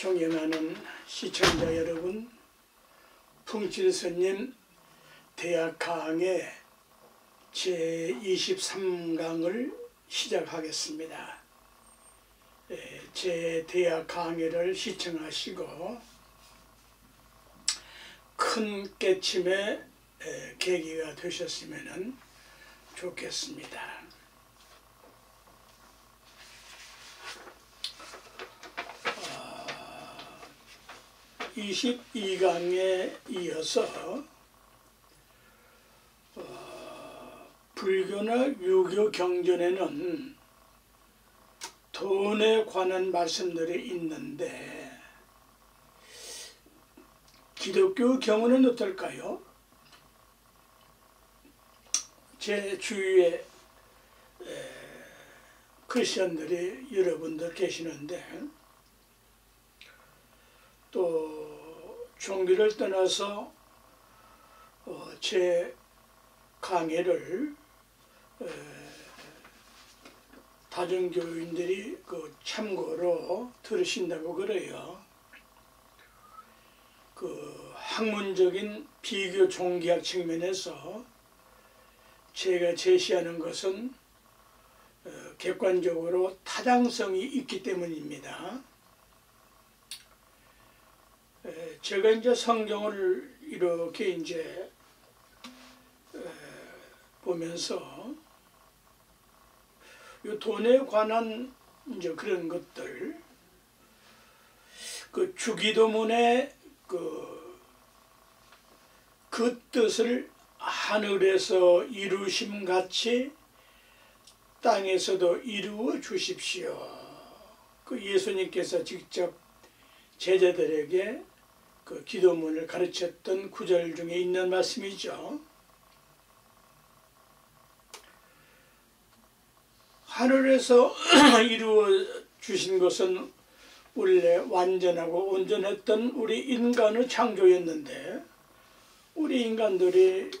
존경하는 시청자 여러분, 풍칠스님 대학 강의 제23강을 시작하겠습니다. 제 대학 강의를 시청하시고 큰 깨침의 계기가 되셨으면 좋겠습니다. 22강에 이어서 불교나 유교 경전에는 돈에 관한 말씀들이 있는데 기독교 경우는 어떨까요? 제 주위에 크리스천들이 여러분들 계시는데 또 종교를 떠나서 제 강의를 다중교인들이 참고로 들으신다고 그래요. 학문적인 비교 종교학 측면에서 제가 제시하는 것은 객관적으로 타당성이 있기 때문입니다. 제가 이제 성경을 이렇게 보면서 이 돈에 관한 그런 것들, 주기도문의 그 뜻을 하늘에서 이루심 같이 땅에서도 이루어 주십시오. 예수님께서 직접 제자들에게 기도문을 가르쳤던 구절 중에 있는 말씀이죠. 하늘에서 이루어 주신 것은 원래 완전하고 온전했던 우리 인간의 창조였는데 우리 인간들이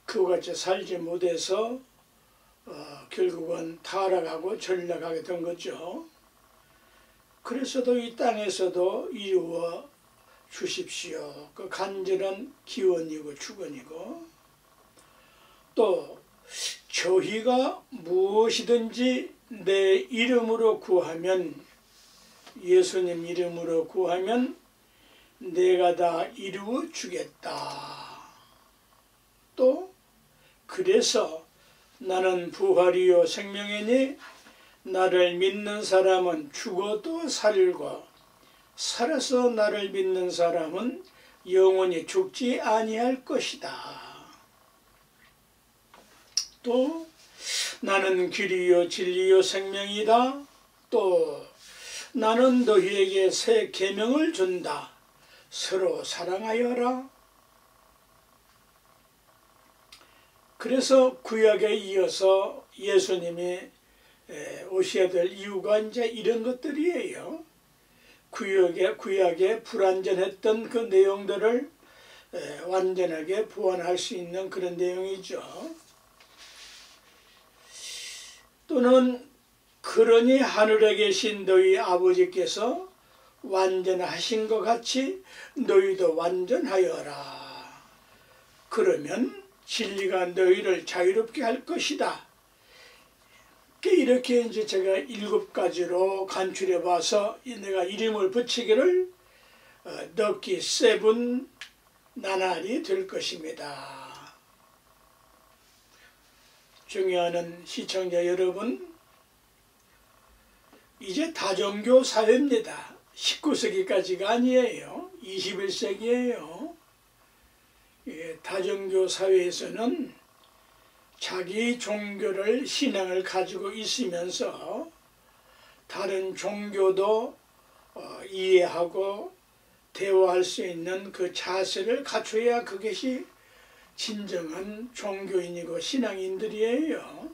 그와 같이 살지 못해서 결국은 타락하고 전락하게 된 거죠. 그래서도 이 땅에서도 이루어 주십시오. 간절한 기원이고 축원이고, 또 저희가 무엇이든지 내 이름으로 구하면, 예수님 이름으로 구하면 내가 다 이루어 주겠다. 또 그래서 나는 부활이요 생명이니 나를 믿는 사람은 죽어도 살고 살아서 나를 믿는 사람은 영원히 죽지 아니할 것이다. 또 나는 길이요 진리요 생명이다. 또 나는 너희에게 새 계명을 준다. 서로 사랑하여라. 그래서 구약에 이어서 예수님이 오셔야 될 이유가 이런 것들이에요. 구약에 불완전했던 그 내용들을 완전하게 보완할 수 있는 그런 내용이죠. 또는 그러니 하늘에 계신 너희 아버지께서 완전하신 것 같이 너희도 완전하여라. 그러면 진리가 너희를 자유롭게 할 것이다. 이렇게 제가 7가지로 간추려 봐서 내가 이름을 붙이기를 럭키 세븐 나날이 될 것입니다. 존경하는 시청자 여러분, 이제 다종교 사회입니다. 19세기까지가 아니에요. 21세기예요. 다종교 사회에서는 자기 종교를 신앙을 가지고 있으면서 다른 종교도 이해하고 대화할 수 있는 그 자세를 갖춰야 그것이 진정한 종교인이고 신앙인들이에요.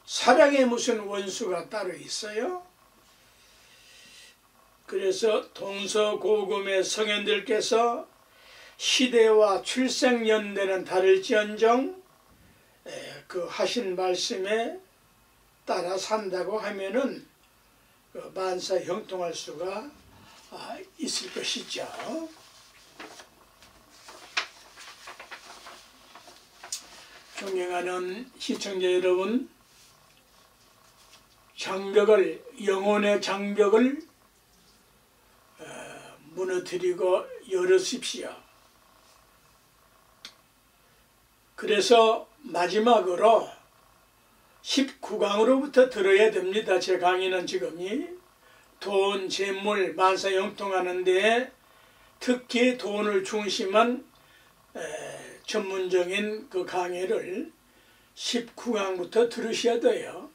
사랑에 무슨 원수가 따로 있어요? 그래서 동서고금의 성현들께서 시대와 출생연대는 다를지언정 그 하신 말씀에 따라 산다고 하면은 만사 형통할 수가 있을 것이죠. 존경하는 시청자 여러분, 장벽을, 영혼의 장벽을 무너뜨리고 열으십시오. 그래서 마지막으로 19강으로부터 들어야 됩니다. 제 강의는 지금이 돈, 재물, 만사 형통하는 데에 특히 돈을 중심한 전문적인 그 강의를 19강부터 들으셔야 돼요.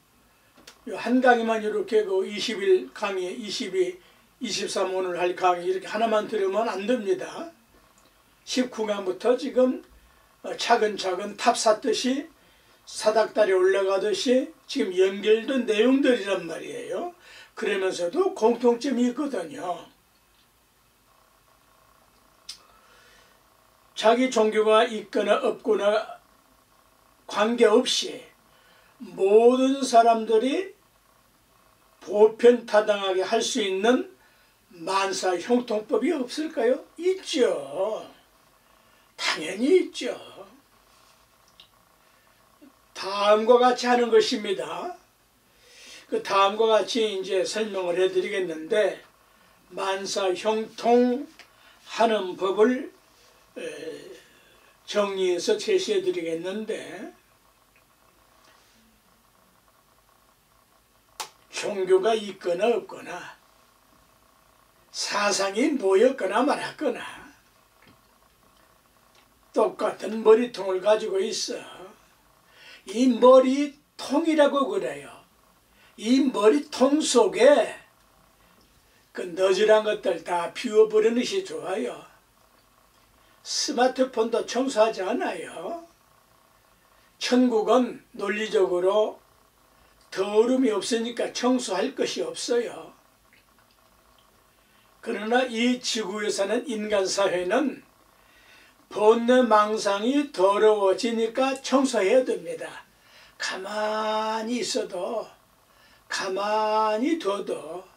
한 강의만 이렇게 그 20일 강의, 22, 23 오늘 할 강의 이렇게 하나만 들으면 안 됩니다. 19강부터 지금 차근차근 탑 샀듯이 사닥다리 올라가듯이 지금 연결된 내용들이란 말이에요. 그러면서도 공통점이 있거든요. 자기 종교가 있거나 없거나 관계없이 모든 사람들이 보편타당하게 할 수 있는 만사 형통법이 없을까요? 있죠. 당연히 있죠. 다음과 같이 하는 것입니다. 그 다음과 같이 이제 설명을 해드리겠는데, 만사 형통하는 법을 정리해서 제시해드리겠는데, 종교가 있거나 없거나 사상이 모였거나 말았거나 똑같은 머리통을 가지고 있어. 이 머리통이라고 그래요. 이 머리통 속에 그 너질한 것들 다 비워버리는 것이 좋아요. 스마트폰도 청소하지 않아요. 천국은 논리적으로 더러움이 없으니까 청소할 것이 없어요. 그러나 이 지구에 사는 인간 사회는 번뇌 망상이 더러워지니까 청소해야 됩니다. 가만히 있어도, 가만히 둬도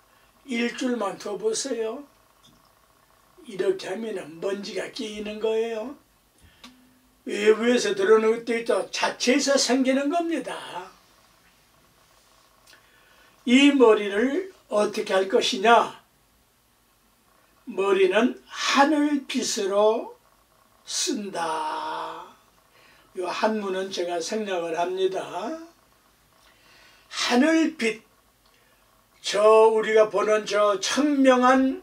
일주일만 더 보세요. 이렇게 하면 먼지가 끼이는 거예요. 외부에서 들어오는 것도 있고 자체에서 생기는 겁니다. 이 머리를 어떻게 할 것이냐? 머리는 하늘빛으로 쓴다. 이 한문은 제가 생략을 합니다. 하늘빛, 우리가 보는 저 청명한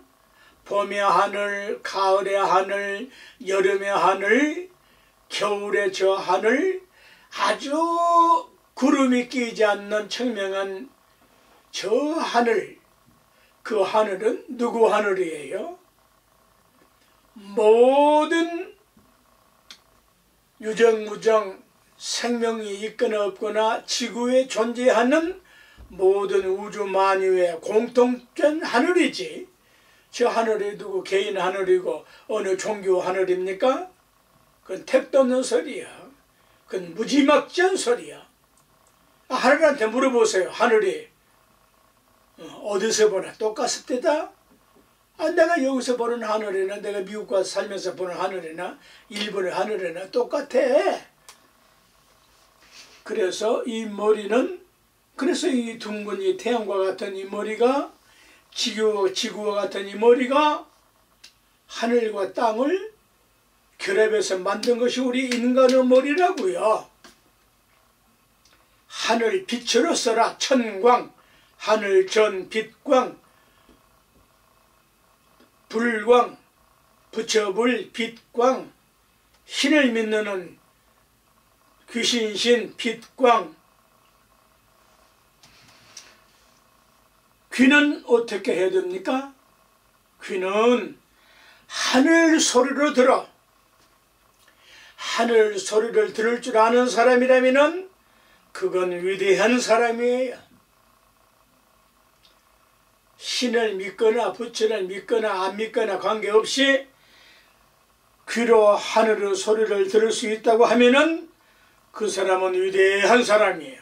봄의 하늘, 가을의 하늘, 여름의 하늘, 겨울의 저 하늘, 아주 구름이 끼지 않는 청명한 저 하늘, 그 하늘은 누구 하늘이에요? 모든 유정무정 생명이 있거나 없거나 지구에 존재하는 모든 우주 만유의 공통된 하늘이지. 저 하늘이 누구 개인 하늘이고 어느 종교 하늘입니까? 그건 택도 없는 소리야. 그건 무지막지한 소리야. 하늘한테 물어보세요. 하늘이 어디서 보나 똑같을 때다? 내가 여기서 보는 하늘이나 내가 미국 가서 살면서 보는 하늘이나 일본의 하늘이나 똑같아. 그래서 이 머리는, 그래서 이 둥근 이 태양과 같은 이 머리가, 지구와 같은 이 머리가 하늘과 땅을 결합해서 만든 것이 우리 인간의 머리라고요. 하늘 빛으로 써라. 천광, 하늘 전 빛광, 불광, 부처불 빛광, 신을 믿는 귀신신 빛광. 귀는 어떻게 해야 됩니까? 귀는 하늘 소리로 들어. 하늘 소리를 들을 줄 아는 사람이라면 그건 위대한 사람이에요. 신을 믿거나 부처를 믿거나 안 믿거나 관계없이 귀로 하늘의 소리를 들을 수 있다고 하면은 그 사람은 위대한 사람이에요.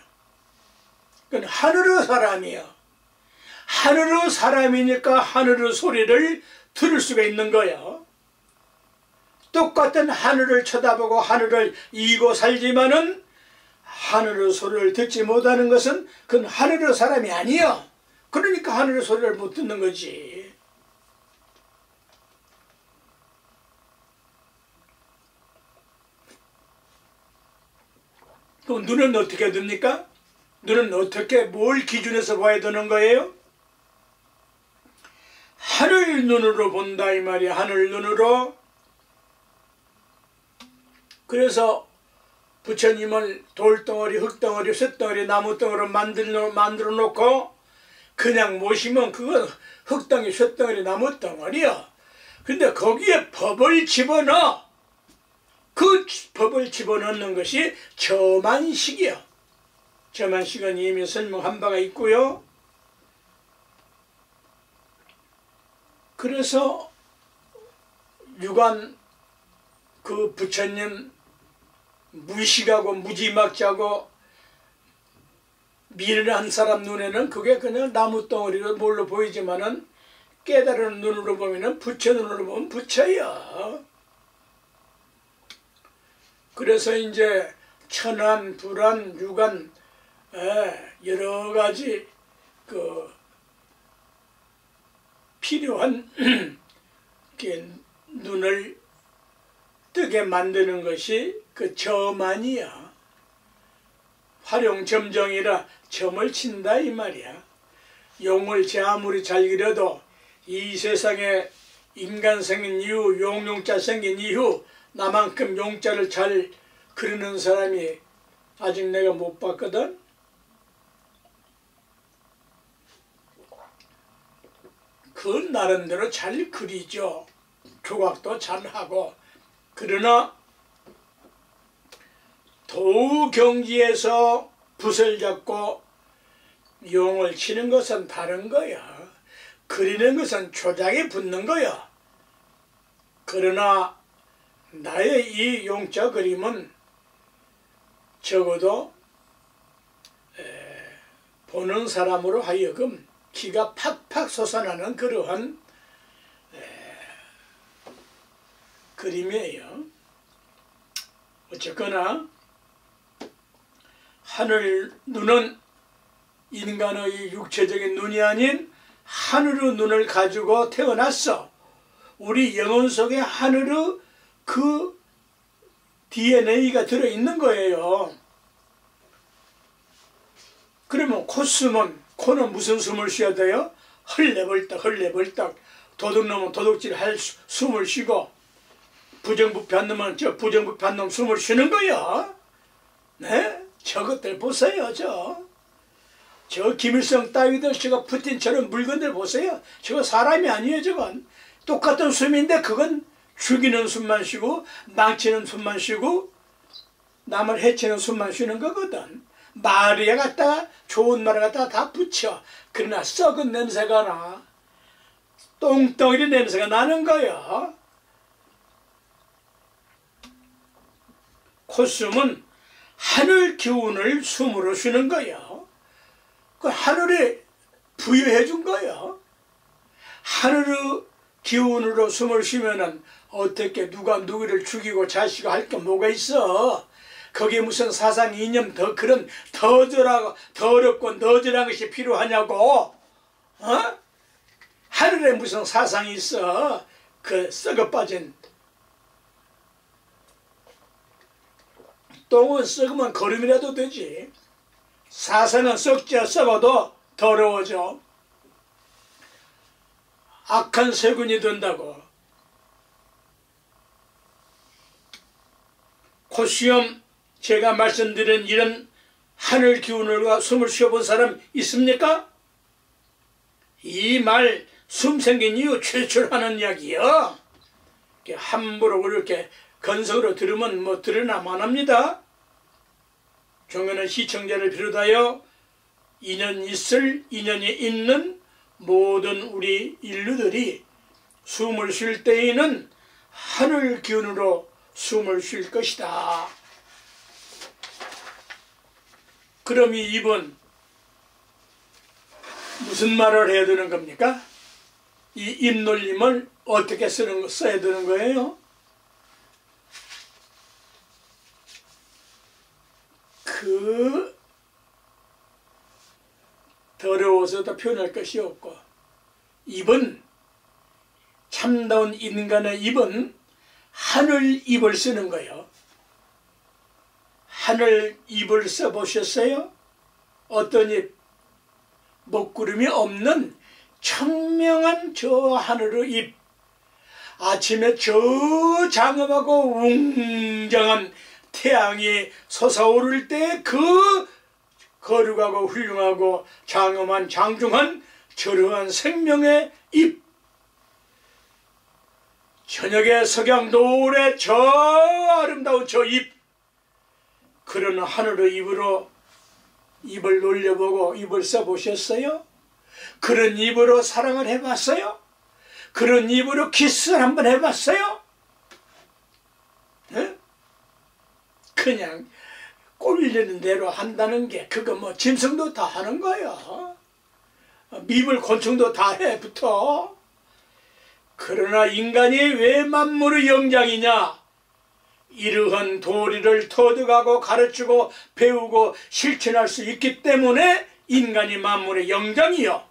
그건 하늘의 사람이에요. 하늘의 사람이니까 하늘의 소리를 들을 수가 있는 거야. 똑같은 하늘을 쳐다보고 하늘을 이고 살지만은 하늘의 소리를 듣지 못하는 것은 그건 하늘의 사람이 아니야. 그러니까 하늘의 소리를 못 듣는 거지. 그럼 눈은 어떻게 듭니까? 눈은 어떻게 뭘 기준해서 봐야 되는 거예요? 하늘 눈으로 본다 이 말이야. 하늘 눈으로. 그래서 부처님을 돌덩어리, 흙덩어리, 쇳덩어리, 나무덩어리로 만들어 놓고 그냥 모시면 그건 흙덩어리, 쇳덩어리, 나무덩어리야. 근데 거기에 법을 집어넣어. 그 법을 집어넣는 것이 저만식이야. 저만식은 이미 설명한 바가 있고요. 그래서 유관 그 부처님 무의식하고 무지막지하고 미련한 사람 눈에는 그게 그냥 나무덩어리로 뭘로 보이지만은 깨달은 눈으로 보면은 부처 눈으로 보면 부처야. 그래서 이제 천안, 불안, 유관 여러 가지 그 필요한 눈을 뜨게 만드는 것이 그 점만이야. 활용점정이라 점을 친다 이 말이야. 용을 제 아무리 잘 그려도 이 세상에 인간 생긴 이후 용자 생긴 이후 나만큼 용자를 잘 그리는 사람이 아직 내가 못 봤거든. 그 나름대로 잘 그리죠. 조각도 잘하고. 그러나 도경지에서 붓을 잡고 용을 치는 것은 다른 거야. 그리는 것은 조작에 붙는 거야. 그러나 나의 이 용자 그림은 적어도 보는 사람으로 하여금 기가 팍팍 솟아나는 그러한 그림이에요. 어쨌거나 하늘 눈은 인간의 육체적인 눈이 아닌 하늘의 눈을 가지고 태어났어. 우리 영혼 속에 하늘의 그 DNA가 들어있는 거예요. 그러면 콧숨은, 코는 무슨 숨을 쉬어야 돼요? 헐레벌떡 헐레벌떡. 도둑놈은 도둑질할 숨을 쉬고, 부정부패한 놈은 저 부정부패한 놈 숨을 쉬는 거야. 네? 저것들 보세요. 저 김일성 따위들 저거 푸틴처럼 물건들 보세요. 저거 사람이 아니에요. 저건 똑같은 숨인데 그건 죽이는 숨만 쉬고 망치는 숨만 쉬고 남을 해치는 숨만 쉬는 거거든. 말에 갖다가 좋은 말을 갖다가 다 붙여. 그러나 썩은 냄새가 나. 똥덩어리 냄새가 나는 거야. 콧숨은 하늘 기운을 숨으로 쉬는 거야. 그 하늘에 부여해 준 거야. 하늘의 기운으로 숨을 쉬면은 어떻게 누가 누구를 죽이고 자식을 할 게 뭐가 있어. 거기에 무슨 사상 이념 더 그런 더럽고 너절한 것이 필요하냐고. 하늘에 무슨 사상이 있어. 그 썩어 빠진 똥은 썩으면 거름이라도 되지. 사상은 썩어도 더러워져. 악한 세균이 된다고. 콧수염 제가 말씀드린 이런 하늘 기운을 숨을 쉬어본 사람 있습니까? 이 말 숨 생긴 이유 출출하는 이야기요. 함부로 그렇게 건성으로 들으면 뭐 들으나 마납니다. 종교는 시청자를 비롯하여 인연이 있는 모든 우리 인류들이 숨을 쉴 때에는 하늘 기운으로 숨을 쉴 것이다. 그럼 이 입은 무슨 말을 해야 되는 겁니까? 이 입놀림을 어떻게 써야 되는 거예요? 더러워서도 표현할 것이 없고, 입은, 참다운 인간의 입은 하늘 입을 쓰는 거예요. 하늘 입을 써보셨어요? 어떤 입? 먹구름이 없는 청명한 저 하늘의 입. 아침에 저 장엄하고 웅장한 태양이 솟아오를 때 그 거룩하고 훌륭하고 장엄한 장중한 저러한 생명의 입. 저녁에 석양 노을에 저 아름다운 저 입. 그런 하늘의 입으로 입을 놀려보고 입을 써보셨어요? 그런 입으로 사랑을 해봤어요? 그런 입으로 키스를 한번 해봤어요? 네? 그냥 꼴리는 대로 한다는 게 그거 뭐 짐승도 다 하는 거예요. 미물 곤충도 다 해 붙어. 그러나 인간이 왜 만물의 영장이냐? 이러한 도리를 터득하고 가르치고 배우고 실천할 수 있기 때문에 인간이 만물의 영장이요.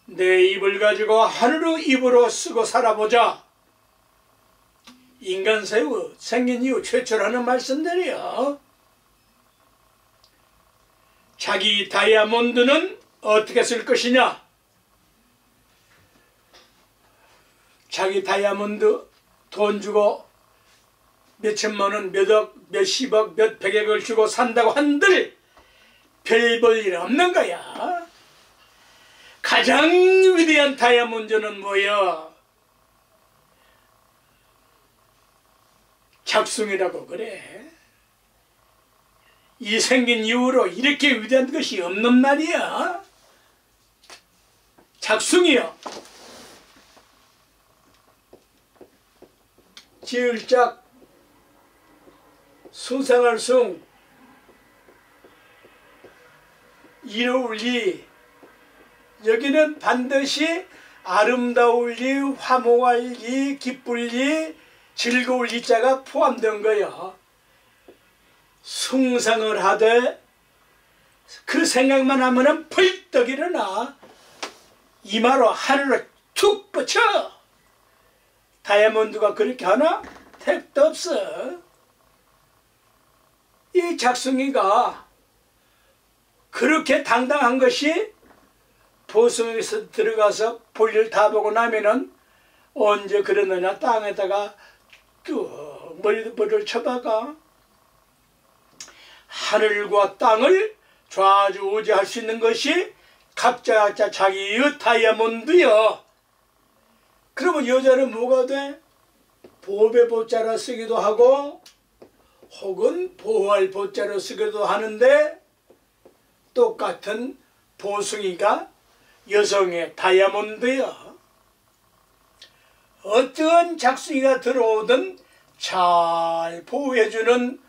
내 입을 가지고 하늘의 입으로 쓰고 살아보자. 인간 새우 생긴 이후 최초로 하는 말씀들이요. 자기 다이아몬드는 어떻게 쓸 것이냐? 자기 다이아몬드 돈 주고 몇천만 원, 몇억, 몇십억, 몇백억을 주고 산다고 한들 별 볼 일 없는 거야. 가장 위대한 다이아몬드는 뭐야? 작숭이라고 그래. 이 생긴 이후로 이렇게 위대한 것이 없는 말이야. 작숭이요. 지을짝, 숭상할 숭, 이로울 이. 여기는 반드시 아름다울 이, 화목할 이, 기쁠 이, 즐거울 이 자가 포함된 거야. 숭상을 하되 그 생각만 하면은 벌떡 일어나 이마로 하늘로 툭 뻗쳐. 다이아몬드가 그렇게 하나? 택도 없어. 이 작숭이가 그렇게 당당한 것이 보성에서 들어가서 볼일 다 보고 나면은 언제 그러느냐? 땅에다가 쭉 머리를 쳐박아. 하늘과 땅을 좌지우지할 수 있는 것이 각자 자기의 다이아몬드요. 그러면 여자는 뭐가 돼? 보배 보자로 쓰기도 하고 혹은 보호할 보자로 쓰기도 하는데 똑같은 보숭이가 여성의 다이아몬드요. 어떠한 작숭이가 들어오든 잘 보호해주는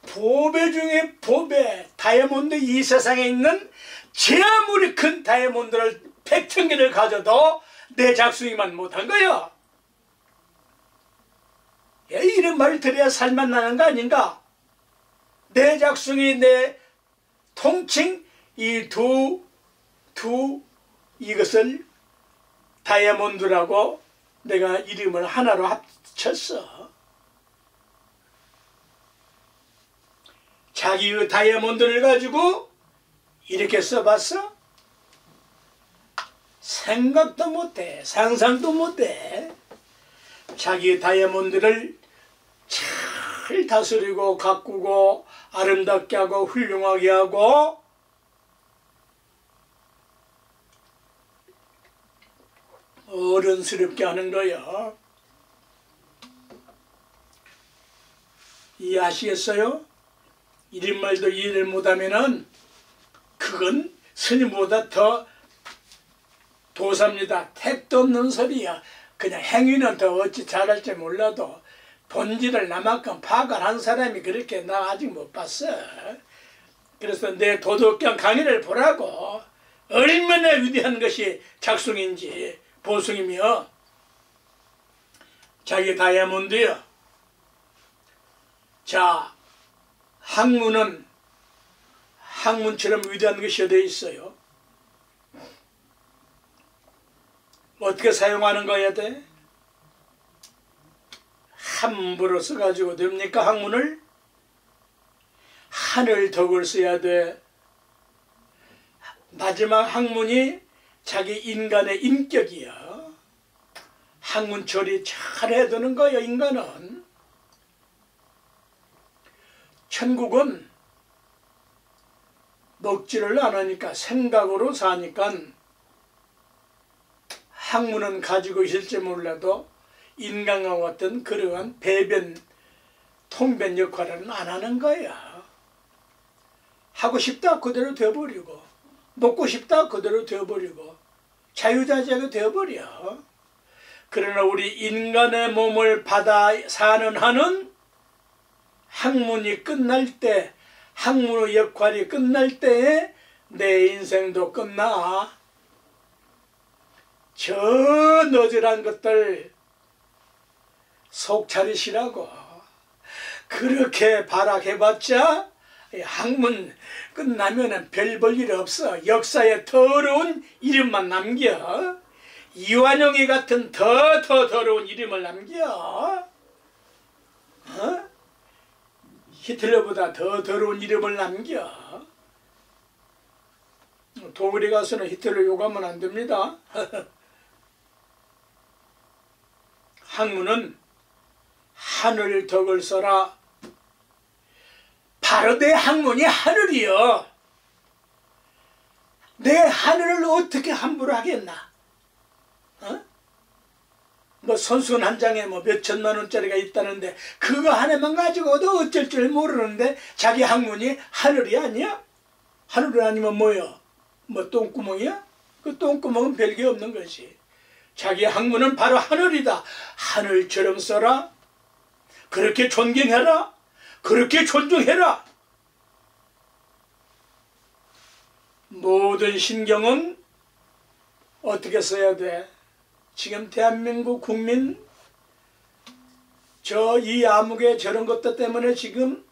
보배 중에 보배, 다이아몬드. 이 세상에 있는 제 아무리 큰 다이아몬드를 100,000개를 가져도 내 작숭이만 못한 거야. 이런 말을 들어야 살만 나는 거 아닌가? 내 작숭이, 내 통칭 이 이것을 다이아몬드라고 내가 이름을 하나로 합쳤어. 자기의 다이아몬드를 가지고 이렇게 써봤어? 생각도 못해. 상상도 못해. 자기의 다이아몬드를 잘 다스리고 가꾸고 아름답게 하고 훌륭하게 하고 어른스럽게 하는 거야. 이해하시겠어요? 이런 말도 이해를 못하면은 그건 스님보다 더 도사입니다. 택도 없는 소리야. 그냥 행위는 더 어찌 잘할지 몰라도 본질을 나만큼 파악을 한 사람이 그렇게 나 아직 못 봤어. 그래서 내 도덕경 강의를 보라고. 얼마나 위대한 것이 작성인지 보성이며 자기 다이아몬드요. 자, 학문은 학문처럼 위대한 것이 되어 있어요. 어떻게 사용하는 거야 돼? 함부로 써가지고 됩니까? 학문을? 하늘 덕을 써야 돼. 마지막 학문이 자기 인간의 인격이야. 학문 처리 잘 해야 되는 거야, 인간은. 천국은 먹지를 않으니까 생각으로 사니까 학문은 가지고 있을지 몰라도 인간과 같은 그러한 배변, 통변 역할은 안 하는 거야. 하고 싶다 그대로 되어버리고 먹고 싶다 그대로 되어버리고 자유자재가 되어버려. 그러나 우리 인간의 몸을 받아 사는 한은 학문이 끝날 때, 학문의 역할이 끝날 때에 내 인생도 끝나. 저 너절한 것들 속 차리시라고. 그렇게 발악해봤자 학문 끝나면은 별 볼 일 없어. 역사에 더러운 이름만 남겨. 이완용이 같은 더 더러운 이름을 남겨. 히틀러보다 더 더러운 이름을 남겨. 독일에 가서는 히틀러 욕하면 안 됩니다. 학문은 하늘 덕을 써라. 바로 내 학문이 하늘이요. 내 하늘을 어떻게 함부로 하겠나? 뭐 손수건 한 장에 뭐 몇천만 원짜리가 있다는데 그거 하나만 가지고도 어쩔 줄 모르는데 자기 학문이 하늘이 아니야? 하늘이 아니면 뭐야? 뭐 똥구멍이야? 그 똥구멍은 별게 없는 것이. 자기 학문은 바로 하늘이다. 하늘처럼 써라. 그렇게 존경해라. 그렇게 존중해라. 모든 신경은 어떻게 써야 돼? 지금 대한민국 국민 이 암흑의 저런 것들 때문에 지금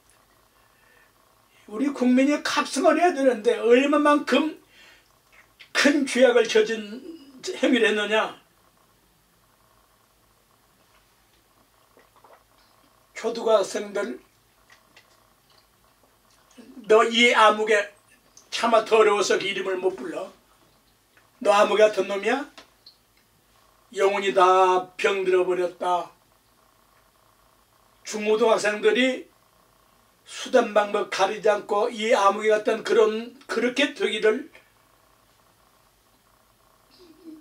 우리 국민이 각성을 해야 되는데 얼마만큼 큰 죄악을 저진 행위를 했느냐. 초등학생들 너 이 암흑에 차마 더러워서 그 이름을 못 불러. 너 암흑 같은 놈이야? 영혼이 다 병들어 버렸다. 중고등학생들이 수단 방법 가리지 않고 이 암흑이 같은 그렇게 되기를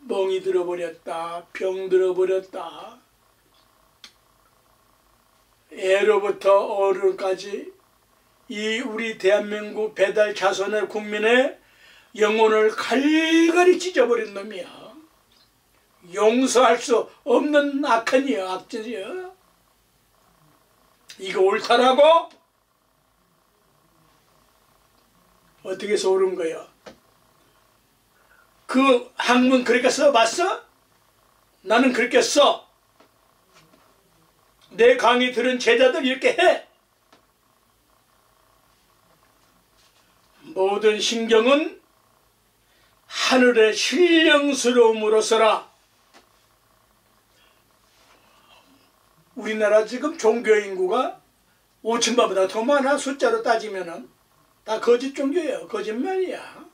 멍이 들어버렸다. 병들어 버렸다. 애로부터 어른까지 이 우리 대한민국 배달 자손의 국민의 영혼을 갈갈이 찢어버린 놈이야. 용서할 수 없는 악한이야, 악질이야. 이거 옳다라고? 어떻게 해서 옳은 거야? 그 학문 그렇게 써봤어? 나는 그렇게 써. 내 강의 들은 제자들 이렇게 해. 모든 신경은 하늘의 신령스러움으로서라. 우리나라 지금 종교 인구가 5천만보다 더 많아. 숫자로 따지면은 다 거짓 종교예요. 거짓말이야.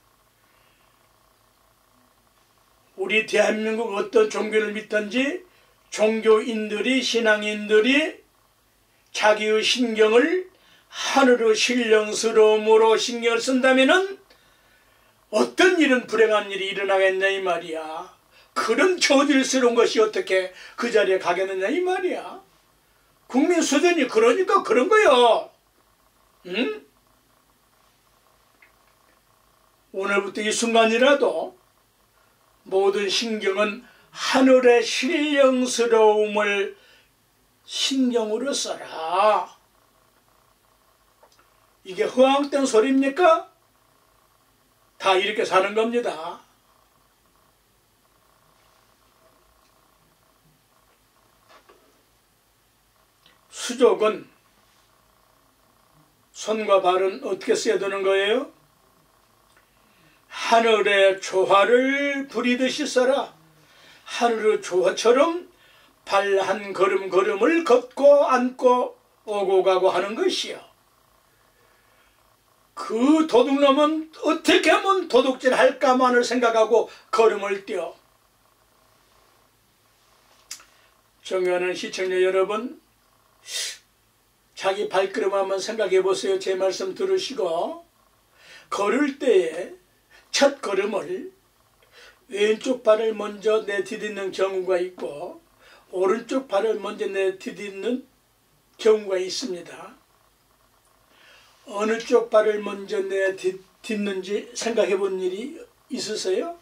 우리 대한민국 어떤 종교를 믿든지 종교인들이, 신앙인들이 자기의 신경을 하늘의 신령스러움으로 신경을 쓴다면은 어떤 일은 불행한 일이 일어나겠냐 이 말이야. 그런 저질스러운 것이 어떻게 그 자리에 가겠느냐 이 말이야. 국민 수준이 그러니까 그런 거요. 응? 오늘부터 이 순간이라도 모든 신경은 하늘의 신령스러움을 신경으로 써라. 이게 허황된 소리입니까? 다 이렇게 사는 겁니다. 수족은 손과 발은 어떻게 써야 되는 거예요? 하늘의 조화를 부리듯이 써라. 하늘의 조화처럼 발 한 걸음 걸음을 걷고 앉고 오고 가고 하는 것이요. 그 도둑놈은 어떻게 하면 도둑질 할까만을 생각하고 걸음을 떼어. 존경하는 시청자 여러분, 자기 발걸음 한번 생각해 보세요. 제 말씀 들으시고 걸을 때에 첫 걸음을 왼쪽 발을 먼저 내디디는 경우가 있고 오른쪽 발을 먼저 내디디는 경우가 있습니다. 어느 쪽 발을 먼저 내딛는지 생각해 본 일이 있으세요?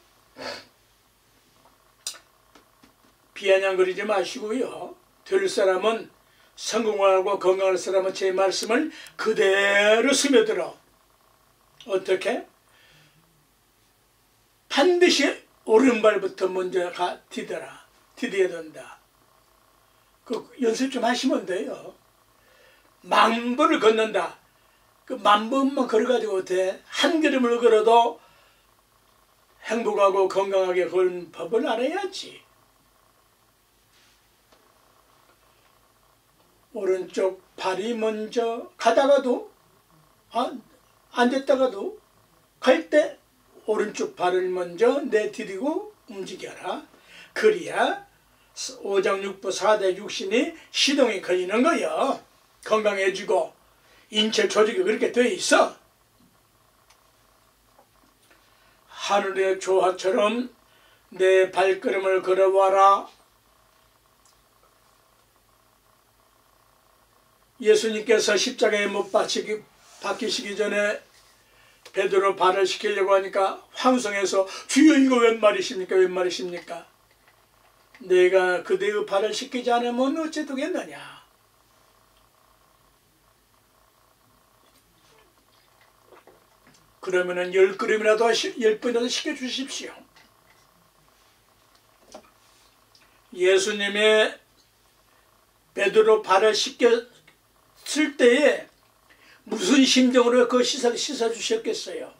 비아냥거리지 마시고요. 될 사람은, 성공하고 건강할 사람은 제 말씀을 그대로 스며들어. 어떻게? 반드시 오른발부터 먼저 디뎌야 된다. 그 연습 좀 하시면 돼요. 만보를 걷는다. 그 만번만 걸어가지고 어때? 한 걸음을 걸어도 행복하고 건강하게 걷는 법을 알아야지. 오른쪽 발이 먼저 가다가도 앉았다가도 갈 때 오른쪽 발을 먼저 내디디고 움직여라. 그래야 오장육부 4대 육신이 시동이 걸리는 거요. 건강해지고 인체 조직이 그렇게 돼 있어. 하늘의 조화처럼 내 발걸음을 걸어봐라. 예수님께서 십자가에 못 박히시기 전에 베드로 발을 시키려고 하니까 황송해서 주여 이거 웬 말이십니까? 웬 말이십니까? 내가 그대의 발을 시키지 않으면 어찌 되겠느냐? 그러면은 10걸음이라도 시켜주십시오. 예수님의 베드로 발을 씻겼을 때에 무슨 심정으로 그 씻어주셨겠어요?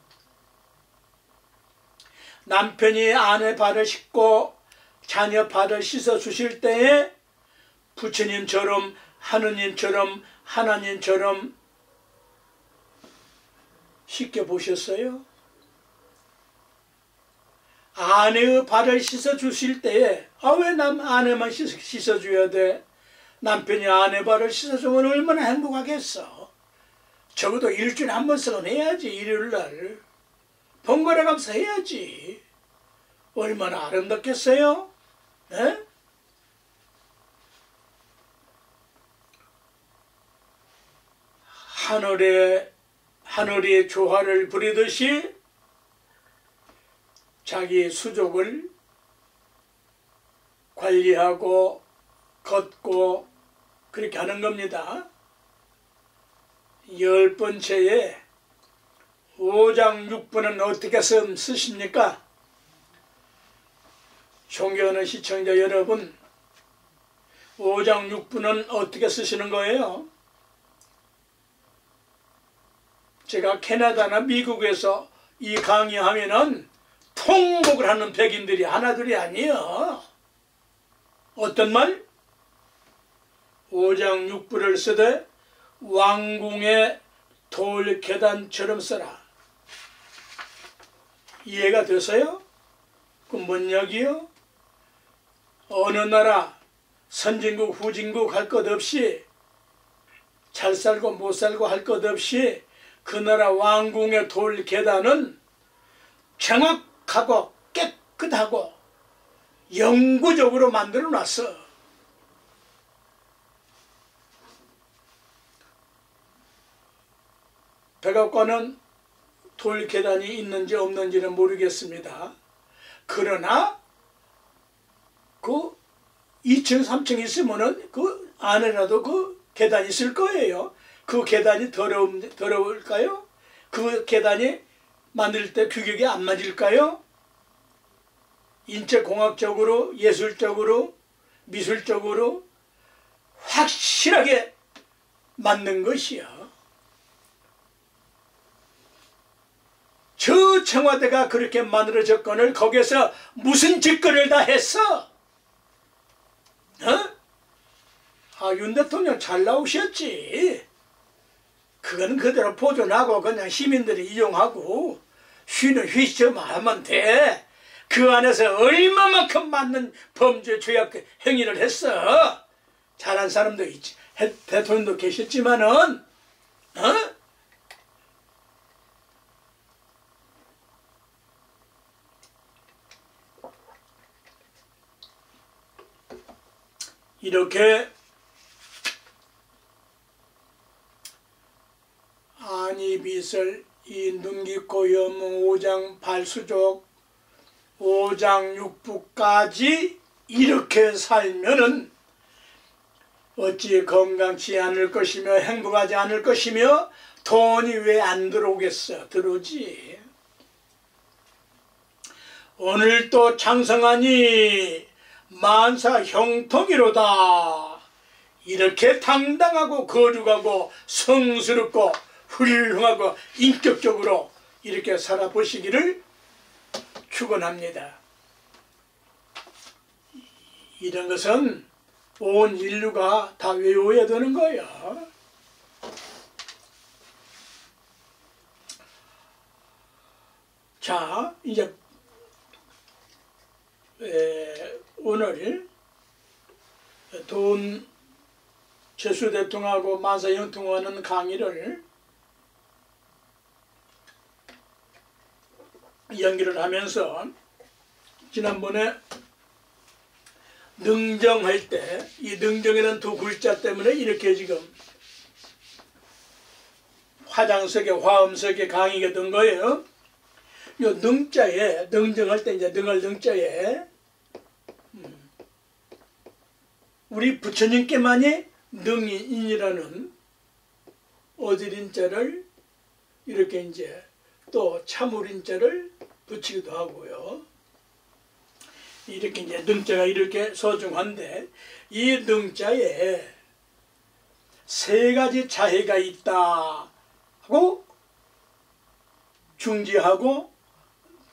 남편이 아내 발을 씻고 자녀 발을 씻어주실 때에 부처님처럼 하느님처럼 하나님처럼 씻겨보셨어요? 아내의 발을 씻어주실 때에 왜 아내만 씻어줘야 돼? 남편이 아내 발을 씻어주면 얼마나 행복하겠어. 적어도 일주일에 한 번씩은 해야지. 일요일날 번갈아 가면서 해야지. 얼마나 아름답겠어요? 에? 하늘의 조화를 부리듯이 자기 수족을 관리하고 걷고 그렇게 하는 겁니다. 10번째에 오장육부는 어떻게 쓰십니까? 존경하는 시청자 여러분, 오장육부는 어떻게 쓰시는 거예요? 제가 캐나다나 미국에서 이 강의하면은 통곡을 하는 백인들이 하나둘이 아니에요. 어떤 말? 오장육부를 쓰되 왕궁의 돌계단처럼 써라. 이해가 되세요? 그 뭔 얘기요? 어느 나라 선진국 후진국 할 것 없이 잘 살고 못 살고 할 것 없이 그 나라 왕궁의 돌계단은 정확하고 깨끗하고 영구적으로 만들어 놨어. 백악관은 돌계단이 있는지 없는지는 모르겠습니다. 그러나 그 2층 3층 있으면은 그 안에라도 그 계단이 있을 거예요. 그 계단이 더러울까요? 그 계단이 만들 때 규격이 안 맞을까요? 인체공학적으로, 예술적으로, 미술적으로 확실하게 맞는 것이요. 저 청와대가 그렇게 만들어졌거늘 거기서 무슨 짓거리를 다 했어? 윤 대통령 잘 나오셨지. 그건 그대로 보존하고 그냥 시민들이 이용하고 쉬는 휴식처럼 하면 돼. 그 안에서 얼마만큼 맞는 범죄 죄악 행위를 했어. 잘한 사람도 있지. 대통령도 계셨지만은 이렇게 안이비설 이 눈깊고 연문 오장 발수족 오장육부까지 이렇게 살면은 어찌 건강치 않을 것이며 행복하지 않을 것이며 돈이 왜 안 들어오겠어? 들어오지. 오늘도 장성하니 만사 형통이로다. 이렇게 당당하고 거룩하고 성스럽고 훌륭하고 인격적으로 이렇게 살아보시기를 축원합니다. 이런 것은 온 인류가 다 외워야 되는 거예요. 자, 이제 오늘 돈 제수대통하고 만사형통하는 강의를 연기를 하면서 지난번에 능정할 때 이 능정이라는 두 글자 때문에 이렇게 지금 화장석에 화음석에 강의가 된 거예요. 요 능자에 능정할 때 이제 능할 능자에 우리 부처님께만이 능인이라는 어디린자를 이렇게 이제 또 참으린자를 붙이기도 하고요. 이렇게 이제 능자가 이렇게 소중한데 이 능자에 세 가지 자해가 있다 하고 중지하고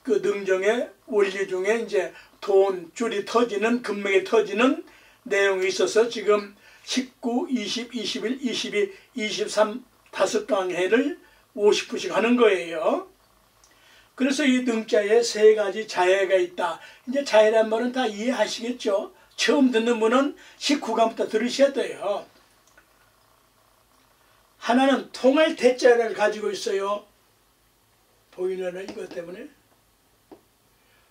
그 능정의 원리 중에 이제 돈 줄이 터지는 금맥이 터지는 내용이 있어서 지금 19, 20, 21, 22, 23 다섯 강해를 50분씩 하는 거예요. 그래서 이 능자에 세 가지 자해가 있다. 이제 자해란 말은 다 이해하시겠죠? 처음 듣는 분은 19강부터 들으셔야 돼요. 하나는 통할 태자를 가지고 있어요. 보이려나 이것 때문에?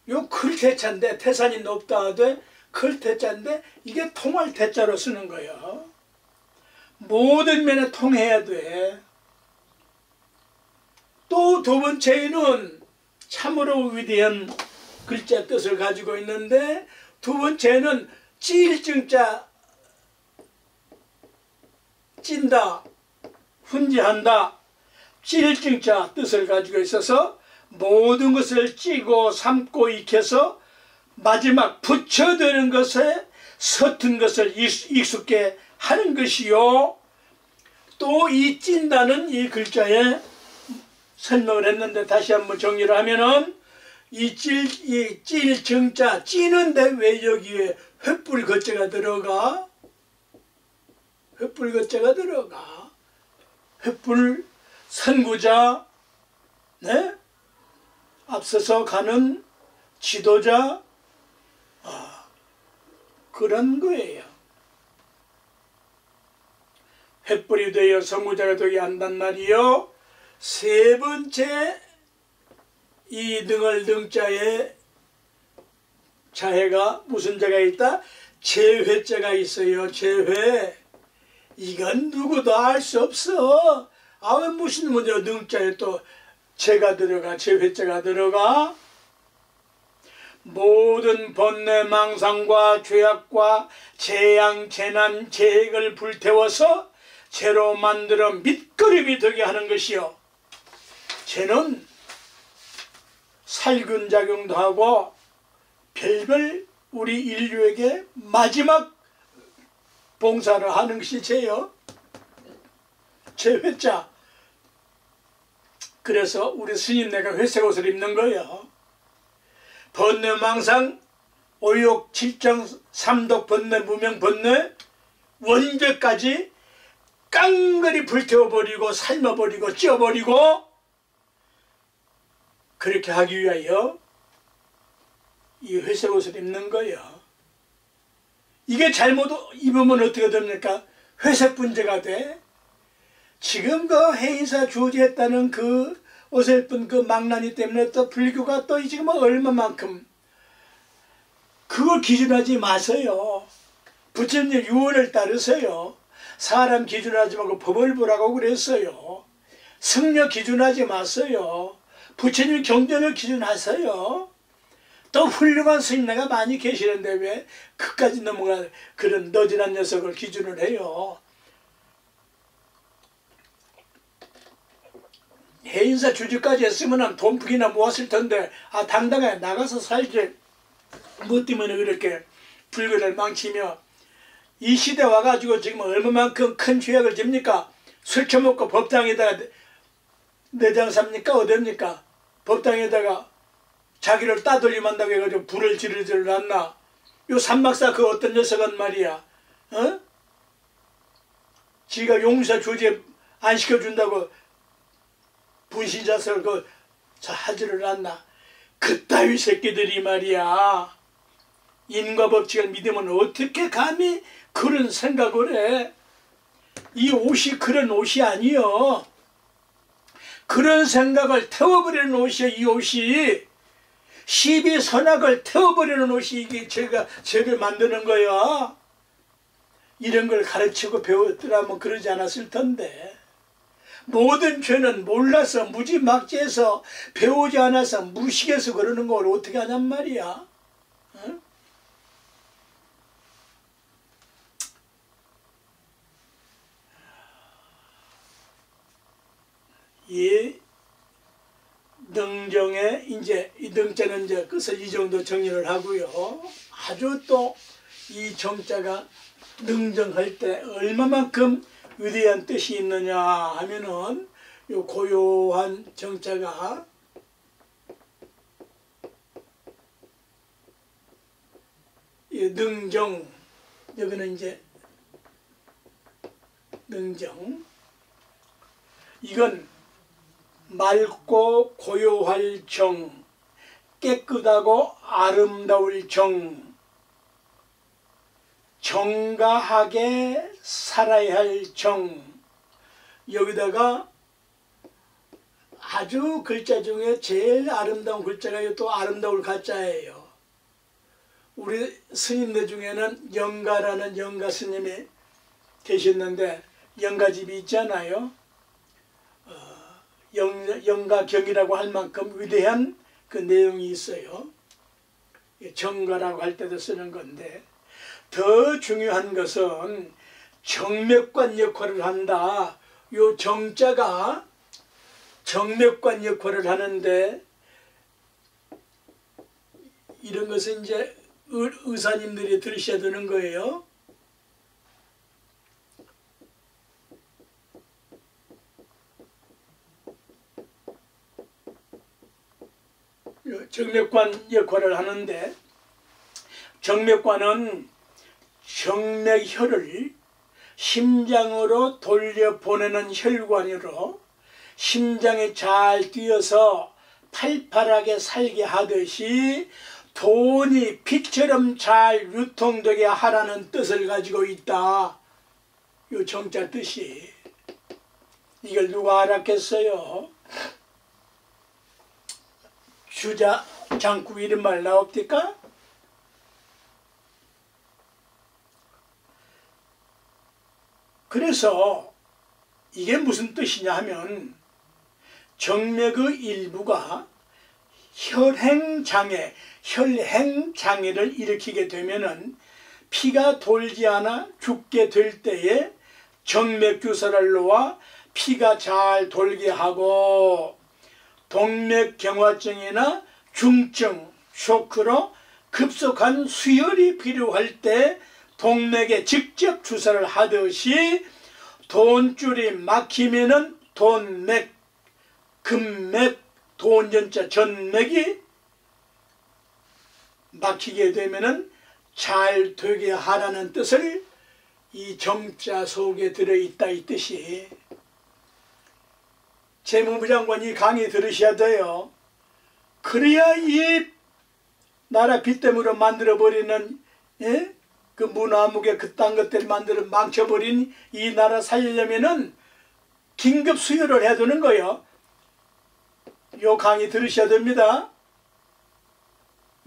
요 클 태자인데 태산이 높다 하되 클 태자인데 이게 통할 태자로 쓰는 거예요. 모든 면에 통해야 돼. 또 두 번째는 참으로 위대한 글자 뜻을 가지고 있는데 두 번째는 찔증자 찐다 훈지한다 찔증자 뜻을 가지고 있어서 모든 것을 찌고 삶고 익혀서 마지막 붙여드는 것에 서툰 것을 익숙게 하는 것이요. 또 이 찐다는 이 글자에 설명을 했는데 다시 한번 정리를 하면은 이 찔증자 찌는데 왜 여기에 횃불 거자가 들어가? 횃불 거자가 들어가. 횃불 선구자, 네? 앞서서 가는 지도자, 그런 거예요. 횃불이 되어 선구자가 되게 한단 말이요. 세 번째 이 능을 능자에 자해가 무슨 자가 있다? 재회자가 있어요. 재회. 이건 누구도 알 수 없어. 왜 무슨 문제로 능자에 또 재가 들어가, 재회자가 들어가? 모든 번뇌 망상과 죄악과 재앙, 재난, 재해를 불태워서 죄로 만들어 밑거름이 되게 하는 것이요. 죄는 살균작용도 하고 별별 우리 인류에게 마지막 봉사를 하는 것이 죄요. 죄회자. 그래서 우리 스님네가 회색 옷을 입는 거예요. 번뇌망상, 오욕, 칠정, 삼독, 번뇌, 무명, 번뇌, 원죄까지 깡그리 불태워버리고 삶아버리고 찌어버리고 그렇게 하기 위하여 이 회색 옷을 입는 거예요. 이게 잘못 입으면 어떻게 됩니까? 회색 분재가 돼. 지금 그 해인사 주지했다는 그 옷을 입은 그 망나니 때문에 또 불교가 또 지금 얼마만큼 그걸 기준하지 마세요. 부처님 유언을 따르세요. 사람 기준하지 말고 법을 보라고 그랬어요. 성녀 기준하지 마세요. 부처님 경전을 기준하세요. 또 훌륭한 스님네가 많이 계시는데 왜 그까지 넘어가 그런 너진한 녀석을 기준을 해요. 해인사 주지까지 했으면 돈풀이나 모았을 텐데 당당하게 나가서 살지. 뭐 때문에 그렇게 불교를 망치며 이 시대 와가지고 지금 얼마만큼 큰 죄악을 집니까? 술 처먹고 법당에다가 내장 삽니까? 어딥니까? 법당에다가 자기를 따돌림한다고 해가지고 불을 지르지를 않나? 요 삼막사 그 어떤 녀석은 말이야, 지가 용사 주제 안 시켜준다고 분신자설 그 하지를 않나? 그따위 새끼들이 말이야, 인과 법칙을 믿으면 어떻게 감히 그런 생각을 해? 이 옷이 그런 옷이 아니여. 그런 생각을 태워버리는 옷이야. 이 옷이 시비선악을 태워버리는 옷이 이게 죄를 만드는 거야. 이런 걸 가르치고 배웠더라면 그러지 않았을 텐데. 모든 죄는 몰라서 무지막지해서 배우지 않아서 무식해서 그러는 걸 어떻게 하냔 말이야. 응? 이 능정에 이제 이 능자는 이제 그래서 이 정도 정리를 하고요. 아주 또 이 정자가 능정할 때 얼마만큼 위대한 뜻이 있느냐 하면은 요 고요한 정자가 이 능정, 여기는 이제 능정, 이건 맑고 고요할 정, 깨끗하고 아름다울 정, 정가하게 살아야 할 정. 여기다가 아주 글자 중에 제일 아름다운 글자가 또 아름다울 가자예요. 우리 스님들 중에는 영가라는 영가 스님이 계셨는데 영가집이 있잖아요. 영가경이라고 할 만큼 위대한 그 내용이 있어요. 정가라고 할 때도 쓰는 건데, 더 중요한 것은 정맥관 역할을 한다. 요 정자가 정맥관 역할을 하는데, 이런 것은 이제 의사님들이 들으셔야 되는 거예요. 정맥관 역할을 하는데, 정맥관은 정맥혈을 심장으로 돌려보내는 혈관으로 심장이 잘 뛰어서 팔팔하게 살게 하듯이 돈이 빛처럼 잘 유통되게 하라는 뜻을 가지고 있다. 요 정자 뜻이. 이걸 누가 알았겠어요? 주자 장구 이런 말 나옵니까? 그래서 이게 무슨 뜻이냐 하면, 정맥의 일부가 혈행장애, 혈행장애를 일으키게 되면은 피가 돌지 않아 죽게 될 때에 정맥주사를 놓아 피가 잘 돌게 하고, 동맥경화증이나 중증, 쇼크로 급속한 수혈이 필요할 때 동맥에 직접 주사를 하듯이, 돈줄이 막히면은 돈맥, 금맥, 돈전자 전맥이 막히게 되면은 잘 되게 하라는 뜻을 이 정자 속에 들어있다 이 뜻이. 재무부 장관이 강의 들으셔야 돼요. 그래야 이 나라 빚대무로 만들어버리는, 예? 그 문화무게 그딴 것들 만들어 망쳐버린 이 나라 살리려면은 긴급 수혈을 해두는 거예요. 요 강의 들으셔야 됩니다.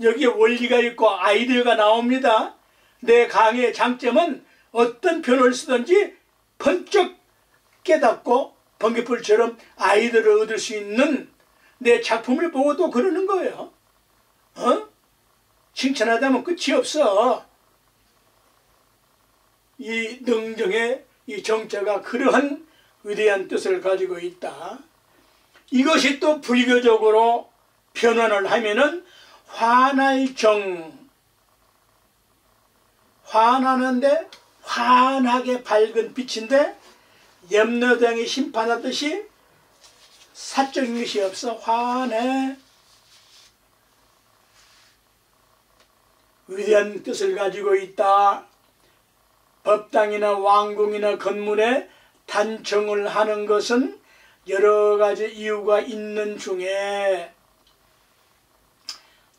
여기에 원리가 있고 아이디어가 나옵니다. 내 강의의 장점은 어떤 표현을 쓰든지 번쩍 깨닫고 번개불처럼 아이디어를 얻을 수 있는 내 작품을 보고도 그러는 거예요. 칭찬하다면 끝이 없어. 이 능정의 이 정자가 그러한 위대한 뜻을 가지고 있다. 이것이 또 불교적으로 변환을 하면은 환할정, 환하는데 환하게 밝은 빛인데 염라대왕이 심판하듯이 사적인 것이 없어. 환해. 위대한 뜻을 가지고 있다. 법당이나 왕궁이나 건물에 단청을 하는 것은 여러 가지 이유가 있는 중에,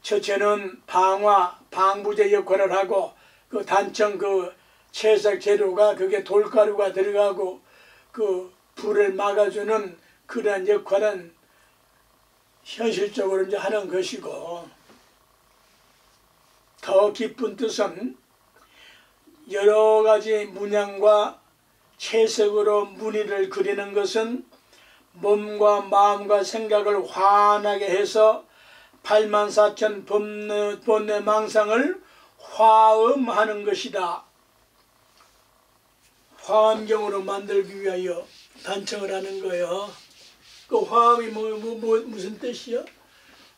첫째는 방화, 방부제 역할을 하고, 그 단청 그 채색 재료가 그게 돌가루가 들어가고 그 불을 막아주는 그러한 역할은 현실적으로 이제 하는 것이고, 더 깊은 뜻은 여러 가지 문양과 채색으로 무늬를 그리는 것은 몸과 마음과 생각을 환하게 해서 84,000 번뇌 망상을 화음하는 것이다. 화엄경으로 만들기 위하여 단청을 하는 거예요. 그 화음이 무슨 뜻이요?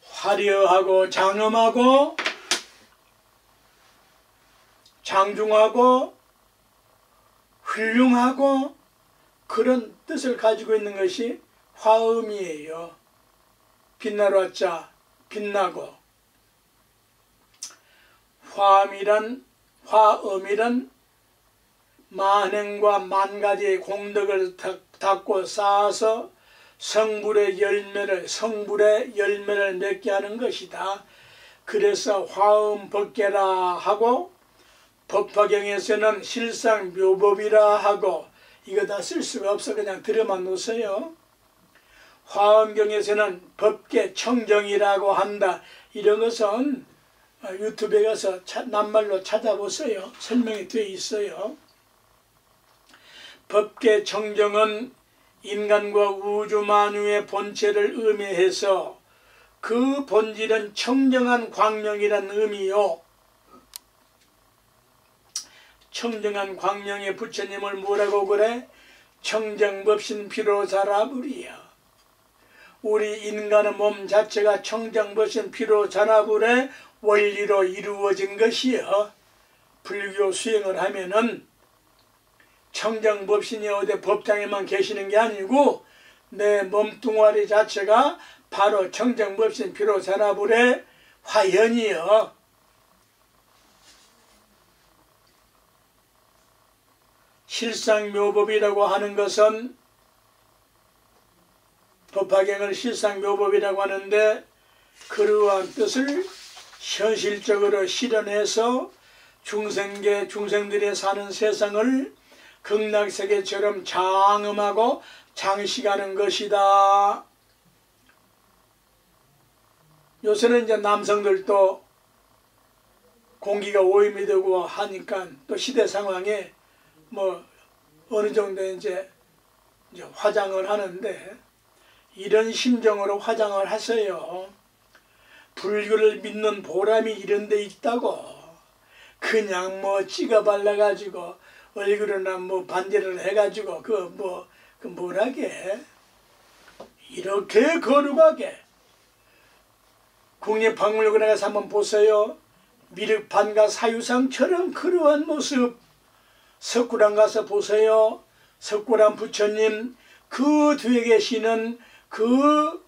화려하고 장엄하고 장중하고 훌륭하고 그런 뜻을 가지고 있는 것이 화음이에요. 빛나러 왔자 빛나고, 화음이란 만행과 만가지의 공덕을 닦고 쌓아서 성불의 열매를 맺게 하는 것이다. 그래서 화음법계라 하고, 법화경에서는 실상묘법이라 하고, 이거 다 쓸 수가 없어. 그냥 들어만 놓으세요. 화엄경에서는 법계 청정이라고 한다. 이런 것은 유튜브에 가서 낱말로 찾아보세요. 설명이 되어 있어요. 법계 청정은 인간과 우주 만유의 본체를 의미해서 그 본질은 청정한 광명이란 의미요. 청정한 광명의 부처님을 뭐라고 그래? 청정법신 피로 자라불이야. 우리 인간의 몸 자체가 청정법신 피로 자라불의 원리로 이루어진 것이요. 불교 수행을 하면은 청정법신이 어디 법당에만 계시는 게 아니고 내 몸뚱아리 자체가 바로 청정법신 피로 자라불의 화연이요. 실상묘법이라고 하는 것은, 법화경을 실상묘법이라고 하는데, 그러한 뜻을 현실적으로 실현해서 중생들이 사는 세상을 극락세계처럼 장엄하고 장식하는 것이다. 요새는 이제 남성들도 공기가 오염이 되고 하니까 또 시대 상황에 뭐 어느 정도 이제 화장을 하는데, 이런 심정으로 화장을 하세요. 불교를 믿는 보람이 이런 데 있다고. 그냥 뭐 찍어 발라가지고 얼굴이나 뭐 반지를 해가지고 그 뭐라게 이렇게 거룩하게 국립박물관에 가서 한번 보세요. 미륵반과 사유상처럼 그러한 모습. 석굴암 가서 보세요. 석굴암 부처님, 그 뒤에 계시는 그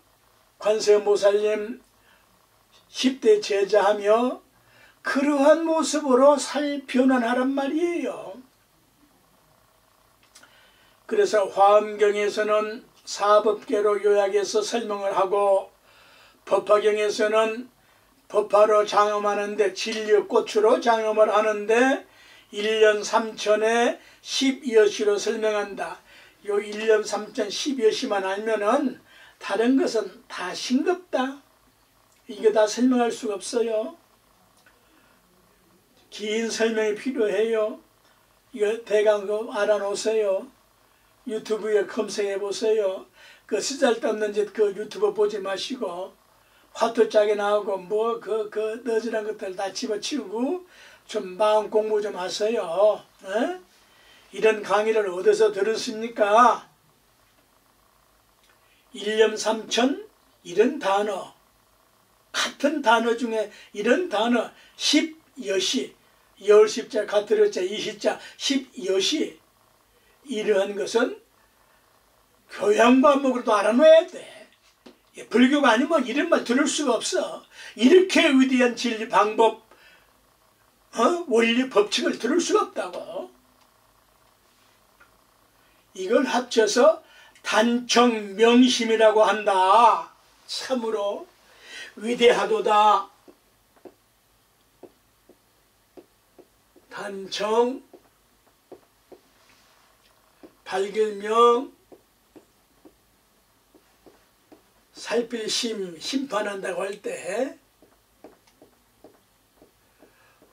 관세음보살님 10대 제자하며 그러한 모습으로 변환하란 말이에요. 그래서 화엄경에서는 사법계로 요약해서 설명을 하고 법화경에서는 법화로 장엄하는데 진리꽃으로 장엄을 하는데 1년 3천에 12여시로 설명한다. 요 1년 3천 12여시만 알면은 다른 것은 다 싱겁다. 이게 다 설명할 수가 없어요. 긴 설명이 필요해요. 이거 대강 알아놓으세요. 유튜브에 검색해 보세요. 그 쓰잘데없는 짓 그 유튜브 보지 마시고 화투짝에 나오고 뭐 그 너지란 것들 다 집어치우고 좀 마음 공부 좀 하세요. 에? 이런 강의를 어디서 들었습니까? 일념삼천 이런 단어, 같은 단어 중에 이런 단어 10여시, 열십자 가트르자 이시자 10여시 이러한 것은 교양과목으로도 알아놔야 돼. 불교가 아니면 이런 말 들을 수가 없어. 이렇게 위대한 진리 방법, 원리 법칙을 들을 수가 없다고. 이걸 합쳐서 단청명심이라고 한다. 참으로 위대하도다. 단청, 발견명, 살필심, 심판한다고 할 때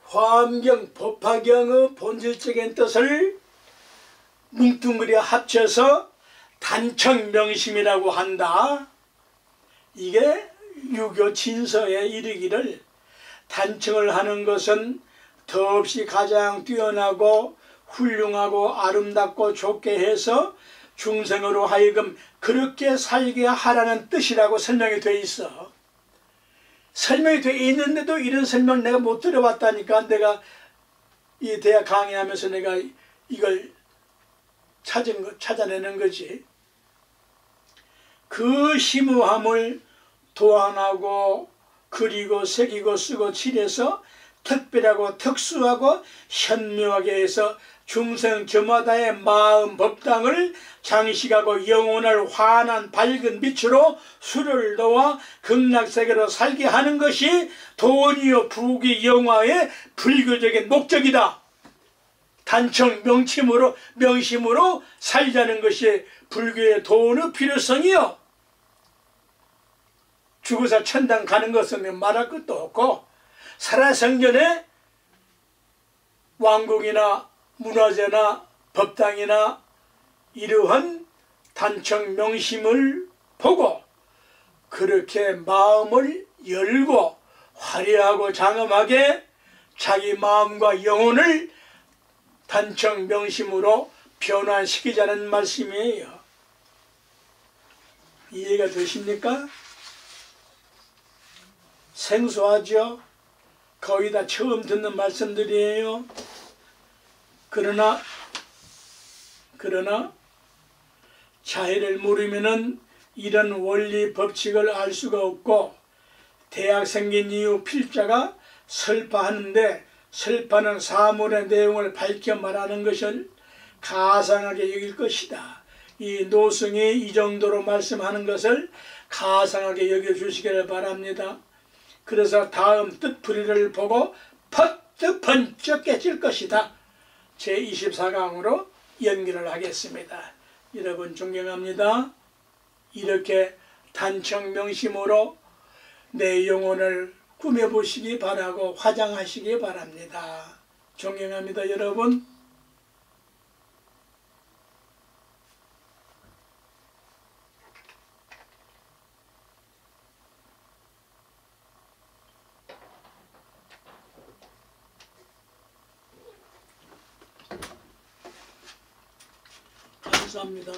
화엄경, 법화경의 본질적인 뜻을 뭉뚱그려 합쳐서 단청명심이라고 한다. 이게 유교 진서에 이르기를 단청을 하는 것은 더없이 가장 뛰어나고 훌륭하고 아름답고 좋게 해서 중생으로 하여금 그렇게 살게 하라는 뜻이라고 설명이 되어 있어. 설명이 되어 있는데도 이런 설명 내가 못 들어봤다니까. 내가 이 대학 강의하면서 내가 이걸 찾아내는 거지. 그 심오함을 도안하고 그리고 새기고 쓰고 칠해서 특별하고 특수하고 현묘하게 해서 중생 저마다의 마음 법당을 장식하고 영혼을 환한 밝은 빛으로 수를 놓아 극락세계로 살게 하는 것이 도원이요 부귀 영화의 불교적인 목적이다. 단청 명심으로 살자는 것이 불교의 도원의 필요성이요. 죽어서 천당 가는 것은 말할 것도 없고 살아생전에 왕궁이나 문화재나 법당이나 이러한 단청 명심을 보고 그렇게 마음을 열고 화려하고 장엄하게 자기 마음과 영혼을 단청 명심으로 변화시키자는 말씀이에요. 이해가 되십니까? 생소하죠? 거의 다 처음 듣는 말씀들이에요. 그러나 자해를 모르면은 이런 원리 법칙을 알 수가 없고 대학 생긴 이후 필자가 설파하는데 설파는 사물의 내용을 밝혀 말하는 것을 가상하게 여길 것이다. 이 노승이 이 정도로 말씀하는 것을 가상하게 여겨주시기를 바랍니다. 그래서 다음 뜻풀이를 보고 퍼뜩 번쩍 깨질 것이다. 제24강으로 연결을 하겠습니다. 여러분 존경합니다. 이렇게 단청명심으로 내 영혼을 꾸며보시기 바라고 화장하시기 바랍니다. 존경합니다 여러분. 감사합니다.